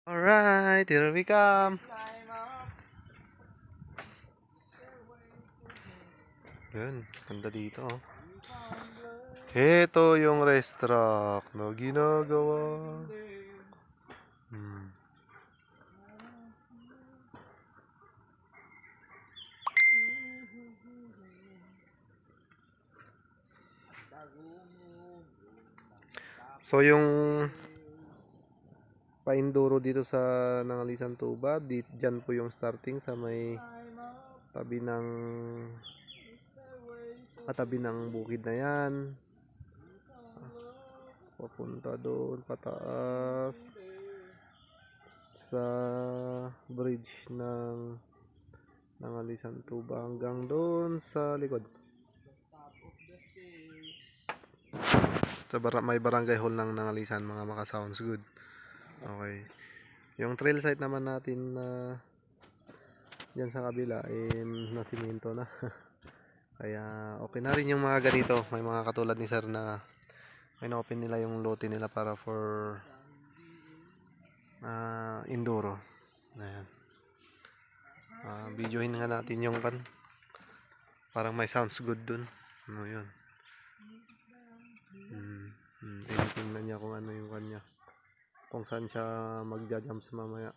Alright, here we come. Yan, ganda dito oh. Ito yung restaurant na ginagawa. So yung painduro dito sa Nangalisan Tuba, dyan po yung starting sa may tabi ng katabi ng bukid na yan. Papunta doon pataas sa bridge ng Nangalisan Tuba hanggang doon sa likod. Sa may barangay hall ng Nangalisan, mga maka-sounds good. Okay. Yung trail site naman natin na dyan sa kabila na simento na. Kaya okay na rin yung mga ganito. May mga katulad ni sir na in-open nila yung lote nila para for enduro. Ayan. Videohin nga natin yung kan. Parang may sounds good dun. Ano yun. Tingnan niya kung ano yung kanya. Kung saan siya magja-jumps mamaya.